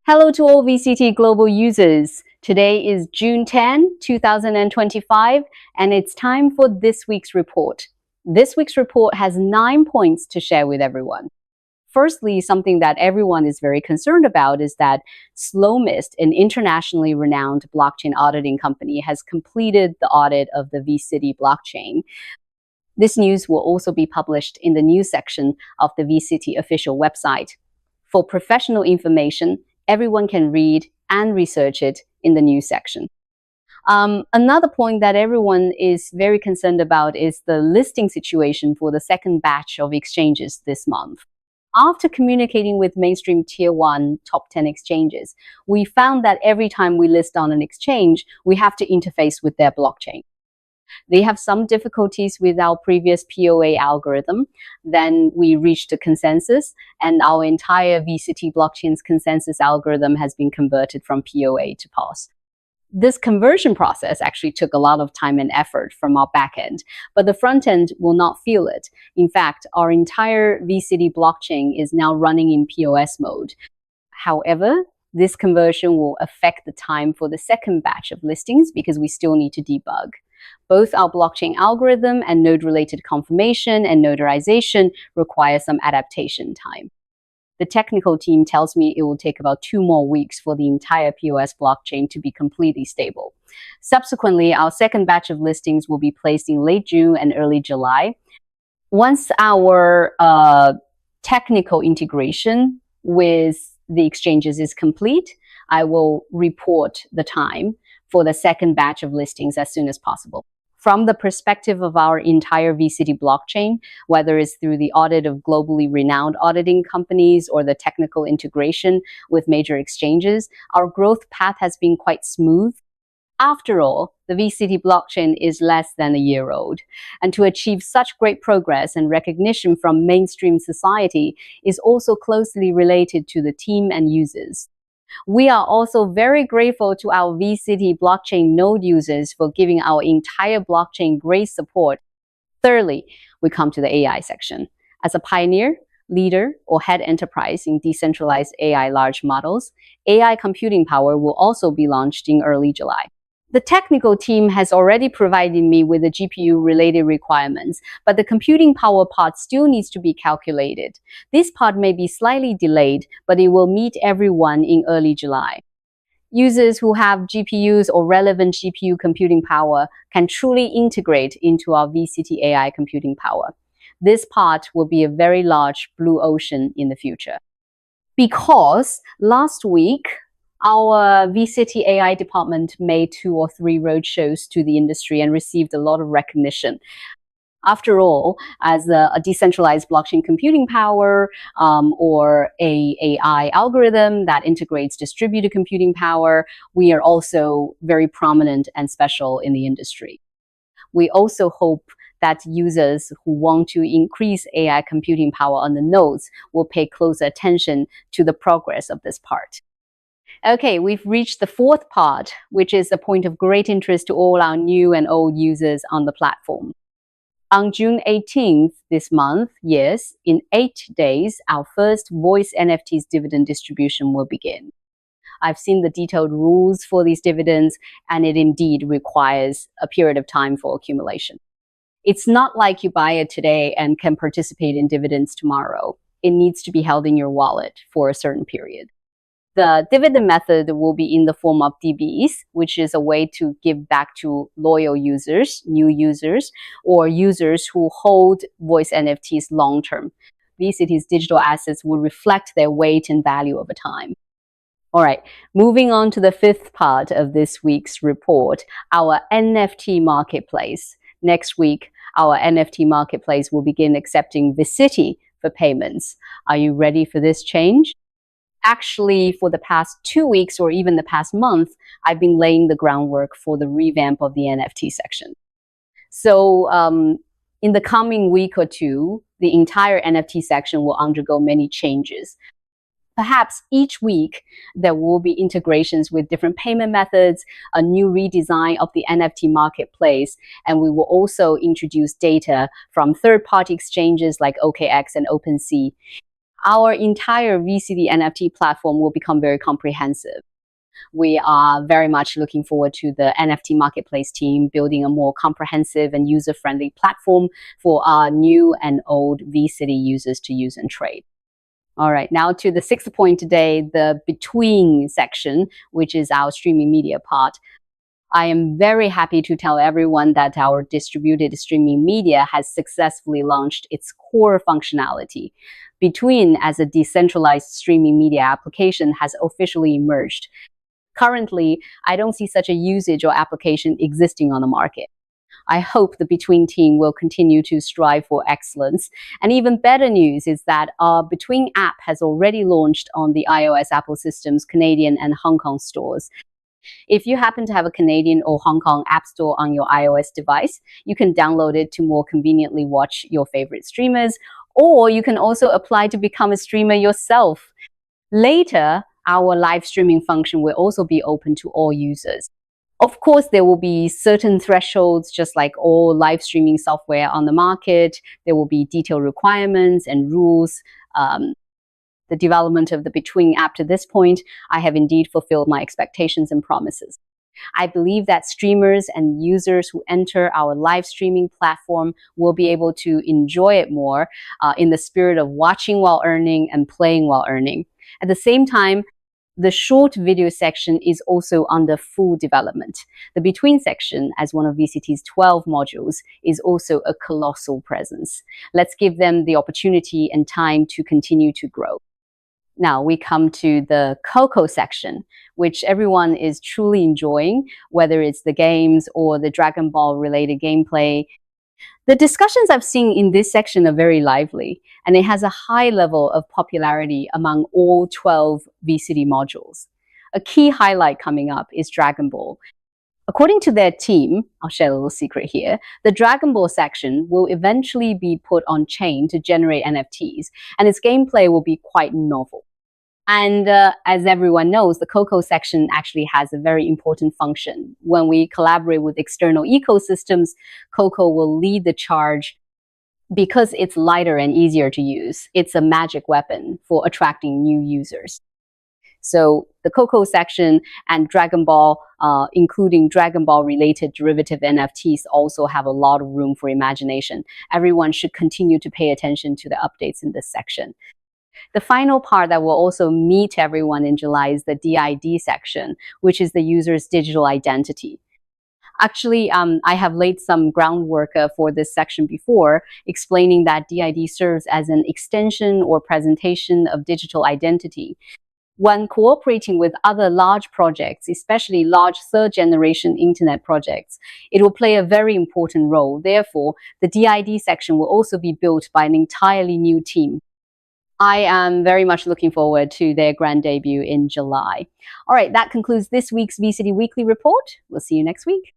Hello to all Vcity global users. Today is June 10, 2025, and it's time for this week's report. This week's report has 9 points to share with everyone. Firstly, something that everyone is very concerned about is that SlowMist, an internationally renowned blockchain auditing company, has completed the audit of the Vcity blockchain. This news will also be published in the news section of the Vcity official website. For professional information, everyone can read and research it in the news section. Another point that everyone is very concerned about is the listing situation for the second batch of exchanges this month. After communicating with mainstream Tier 1 top 10 exchanges, we found that every time we list on an exchange, we have to interface with their blockchain. They have some difficulties with our previous POA algorithm. Then we reached a consensus, and our entire Vcity blockchain's consensus algorithm has been converted from POA to POS. This conversion process actually took a lot of time and effort from our backend, but the front end will not feel it. In fact, our entire Vcity blockchain is now running in POS mode. However, this conversion will affect the time for the second batch of listings because we still need to debug. Both our blockchain algorithm and node-related confirmation and notarization require some adaptation time. The technical team tells me it will take about 2 more weeks for the entire POS blockchain to be completely stable. Subsequently, our second batch of listings will be placed in late June and early July. Once our technical integration with the exchanges is complete, I will report the time for the second batch of listings as soon as possible. From the perspective of our entire Vcity blockchain, whether it's through the audit of globally renowned auditing companies or the technical integration with major exchanges, our growth path has been quite smooth. After all, the Vcity blockchain is less than a year old, and to achieve such great progress and recognition from mainstream society is also closely related to the team and users. We are also very grateful to our Vcity blockchain node users for giving our entire blockchain great support. Thirdly, we come to the AI section. As a pioneer, leader, or head enterprise in decentralized AI large models, AI computing power will also be launched in early July. The technical team has already provided me with the GPU-related requirements, but the computing power part still needs to be calculated. This part may be slightly delayed, but it will meet everyone in early July. Users who have GPUs or relevant GPU computing power can truly integrate into our Vcity AI computing power. This part will be a very large blue ocean in the future. Because last week, our Vcity AI department made 2 or 3 roadshows to the industry and received a lot of recognition. After all, as a decentralized blockchain computing power or a AI algorithm that integrates distributed computing power, we are also very prominent and special in the industry. We also hope that users who want to increase AI computing power on the nodes will pay close attention to the progress of this part. Okay, we've reached the 4th part, which is a point of great interest to all our new and old users on the platform. On June 18th this month, yes, in 8 days, our first voice NFTs dividend distribution will begin. I've seen the detailed rules for these dividends, and it indeed requires a period of time for accumulation. It's not like you buy it today and can participate in dividends tomorrow. It needs to be held in your wallet for a certain period. The dividend method will be in the form of DBs, which is a way to give back to loyal users, new users, or users who hold voice NFTs long term. Vcity's digital assets will reflect their weight and value over time. All right, moving on to the 5th part of this week's report, our NFT marketplace. Next week, our NFT marketplace will begin accepting Vcity for payments. Are you ready for this change? Actually, for the past 2 weeks or even the past month, I've been laying the groundwork for the revamp of the NFT section. So in the coming week or 2, the entire NFT section will undergo many changes. Perhaps each week, there will be integrations with different payment methods, a new redesign of the NFT marketplace, and we will also introduce data from third-party exchanges like OKX and OpenSea. our entire Vcity NFT platform will become very comprehensive. We are very much looking forward to the NFT marketplace team building a more comprehensive and user-friendly platform for our new and old Vcity users to use and trade. All right, now to the sixth point today, the between section, which is our streaming media part. I am very happy to tell everyone that our distributed streaming media has successfully launched its core functionality. Between, as a decentralized streaming media application, has officially emerged. Currently, I don't see such a usage or application existing on the market. I hope the Between team will continue to strive for excellence. And even better news is that our Between app has already launched on the iOS Apple System's Canadian and Hong Kong stores. If you happen to have a Canadian or Hong Kong app store on your iOS device, you can download it to more conveniently watch your favorite streamers, or you can also apply to become a streamer yourself. Later, our live streaming function will also be open to all users. Of course, there will be certain thresholds, just like all live streaming software on the market. There will be detailed requirements and rules. The development of the Between app to this point, I have indeed fulfilled my expectations and promises. I believe that streamers and users who enter our live streaming platform will be able to enjoy it more in the spirit of watching while earning and playing while earning. At the same time, the short video section is also under full development. The Between section, as one of Vcity's 12 modules, is also a colossal presence. Let's give them the opportunity and time to continue to grow. Now we come to the Coco section, which everyone is truly enjoying, whether it's the games or the Dragon Ball related gameplay. The discussions I've seen in this section are very lively, and it has a high level of popularity among all 12 Vcity modules. A key highlight coming up is Dragon Ball. According to their team, I'll share a little secret here, the Dragon Ball section will eventually be put on chain to generate NFTs, and its gameplay will be quite novel. And as everyone knows, the Coco section actually has a very important function. When we collaborate with external ecosystems, Coco will lead the charge because it's lighter and easier to use. It's a magic weapon for attracting new users. So the Coco section and Dragon Ball, including Dragon Ball related derivative NFTs, also have a lot of room for imagination. Everyone should continue to pay attention to the updates in this section. The final part that will also meet everyone in July is the DID section, which is the user's digital identity. Actually, I have laid some groundwork for this section before, explaining that DID serves as an extension or presentation of digital identity. When cooperating with other large projects, especially large third-generation internet projects, it will play a very important role. Therefore, the DID section will also be built by an entirely new team. I am very much looking forward to their grand debut in July. All right, that concludes this week's Vcity Weekly Report. We'll see you next week.